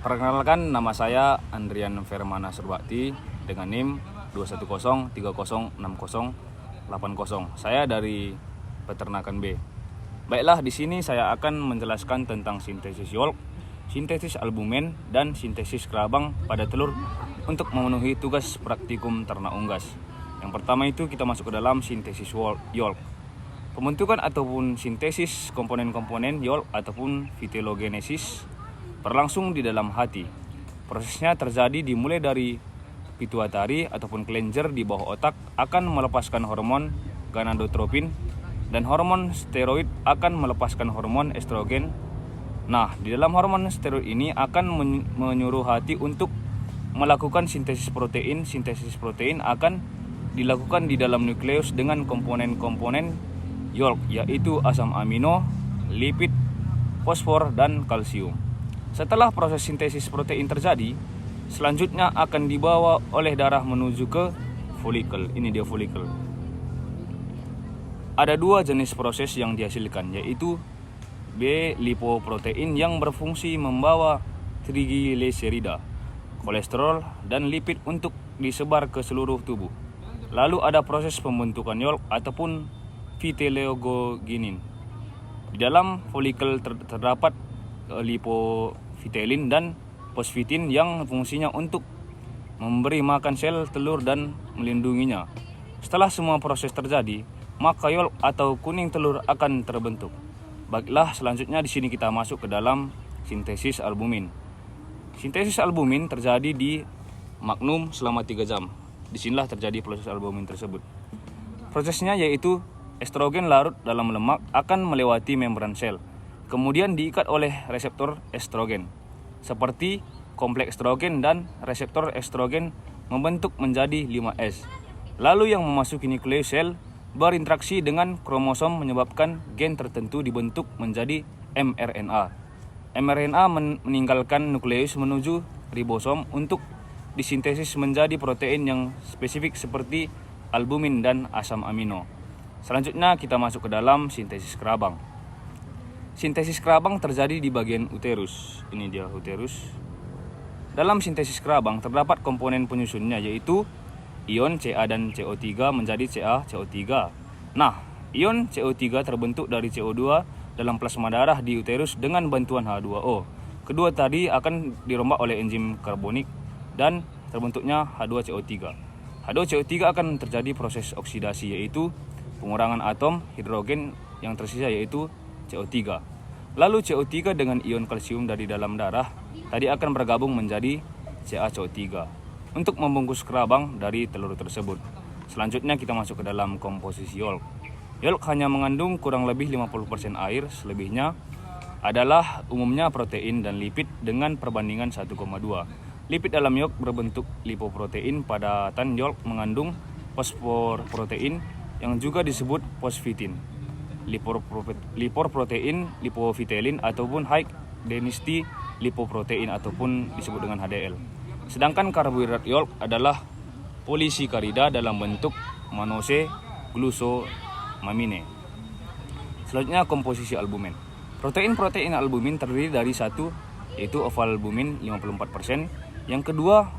Perkenalkan, nama saya Andrian Fermana Surbakti dengan NIM 210306080. Saya dari Peternakan B. Baiklah, di sini saya akan menjelaskan tentang sintesis yolk, sintesis albumen, dan sintesis kerabang pada telur untuk memenuhi tugas praktikum ternak unggas. Yang pertama itu kita masuk ke dalam sintesis yolk. Pembentukan ataupun sintesis komponen-komponen yolk ataupun vitelogenesis berlangsung di dalam hati. Prosesnya terjadi dimulai dari pituitari ataupun kelenjar di bawah otak akan melepaskan hormon gonadotropin dan hormon steroid akan melepaskan hormon estrogen. Nah, di dalam hormon steroid ini akan menyuruh hati untuk melakukan sintesis protein. Sintesis protein akan dilakukan di dalam nukleus dengan komponen-komponen yolk, yaitu asam amino, lipid, fosfor, dan kalsium. Setelah proses sintesis protein terjadi, selanjutnya akan dibawa oleh darah menuju ke folikel. Ini dia folikel. Ada dua jenis proses yang dihasilkan, yaitu B. Lipoprotein yang berfungsi membawa trigliserida, kolesterol, dan lipid untuk disebar ke seluruh tubuh. Lalu ada proses pembentukan yolk ataupun vitellogenin. Di dalam folikel terdapat lipofitelin dan fosfitin yang fungsinya untuk memberi makan sel telur dan melindunginya. Setelah semua proses terjadi, maka yolk atau kuning telur akan terbentuk. Baiklah, selanjutnya di sini kita masuk ke dalam sintesis albumin. Sintesis albumin terjadi di magnum selama 3 jam. Disinilah terjadi proses albumin tersebut. Prosesnya yaitu estrogen larut dalam lemak akan melewati membran sel, kemudian diikat oleh reseptor estrogen. Seperti kompleks estrogen dan reseptor estrogen membentuk menjadi 5S. Lalu yang memasuki nukleus sel berinteraksi dengan kromosom menyebabkan gen tertentu dibentuk menjadi mRNA. mRNA meninggalkan nukleus menuju ribosom untuk disintesis menjadi protein yang spesifik seperti albumin dan asam amino. Selanjutnya kita masuk ke dalam sintesis kerabang. Sintesis kerabang terjadi di bagian uterus. Ini dia uterus. Dalam sintesis kerabang terdapat komponen penyusunnya, yaitu ion Ca dan CO3 menjadi CaCO3. Nah, ion CO3 terbentuk dari CO2 dalam plasma darah di uterus dengan bantuan H2O. Kedua tadi akan dirombak oleh enzim karbonik dan terbentuknya H2CO3. H2CO3 akan terjadi proses oksidasi, yaitu pengurangan atom hidrogen yang tersisa, yaitu CO3. Lalu CO3 dengan ion kalsium dari dalam darah tadi akan bergabung menjadi CaCO3 untuk membungkus kerabang dari telur tersebut. Selanjutnya kita masuk ke dalam komposisi yolk. Yolk hanya mengandung kurang lebih 50% air, selebihnya adalah umumnya protein dan lipid dengan perbandingan 1,2. Lipid dalam yolk berbentuk lipoprotein. Padatan yolk mengandung fosfor protein yang juga disebut fosfitin, lipoprotein, lipofitelin ataupun high density lipoprotein ataupun disebut dengan HDL. Sedangkan karbohidrat yolk adalah polisakarida dalam bentuk mannose glucosamine. Selanjutnya komposisi albumin. Protein albumin terdiri dari satu, yaitu ovalbumin 54%, yang kedua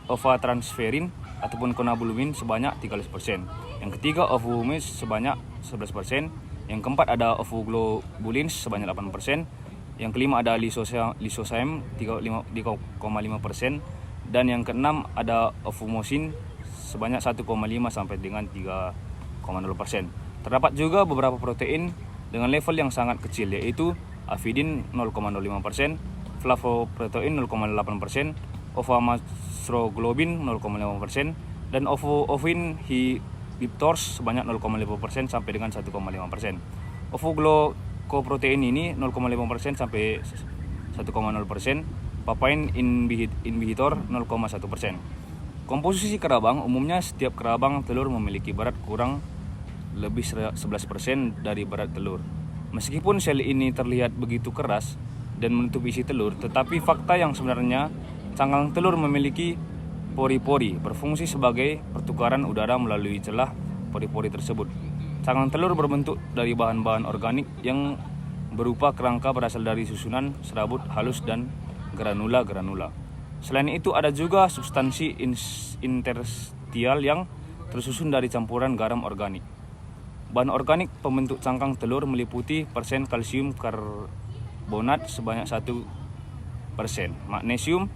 ovatransferin ataupun konabulumin sebanyak 13%, yang ketiga ovumus sebanyak 11%, yang keempat ada ovoglobulins sebanyak 8%, yang kelima ada lisozyme 3,5%, dan yang keenam ada ofumosin sebanyak 1,5 sampai dengan 3,0%. Terdapat juga beberapa protein dengan level yang sangat kecil, yaitu avidin 0,05%, flavoprotein 0,8%, ovomastroglobin 0,5%, dan ovin hibiptors sebanyak 0,5% sampai dengan 1,5%. Ovoglycoprotein ini 0,5% sampai 1,0%, papain inhibitor 0,1%. Komposisi kerabang, umumnya setiap kerabang telur memiliki berat kurang lebih 11% dari berat telur. Meskipun sel ini terlihat begitu keras dan menutupi isi telur, tetapi fakta yang sebenarnya cangkang telur memiliki pori-pori berfungsi sebagai pertukaran udara melalui celah pori-pori tersebut. Cangkang telur berbentuk dari bahan-bahan organik yang berupa kerangka berasal dari susunan serabut halus dan granula-granula. Selain itu ada juga substansi interstial yang tersusun dari campuran garam organik. Bahan organik pembentuk cangkang telur meliputi persen kalsium karbonat sebanyak 1%, magnesium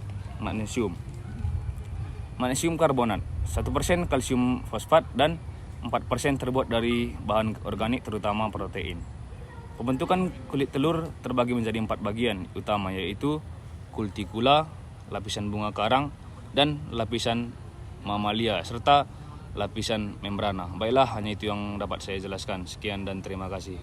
karbonat 1%, kalsium fosfat, dan 4% terbuat dari bahan organik terutama protein. Pembentukan kulit telur terbagi menjadi 4 bagian utama, yaitu kutikula, lapisan bunga karang, dan lapisan mamalia, serta lapisan membrana. Baiklah, hanya itu yang dapat saya jelaskan. Sekian dan terima kasih.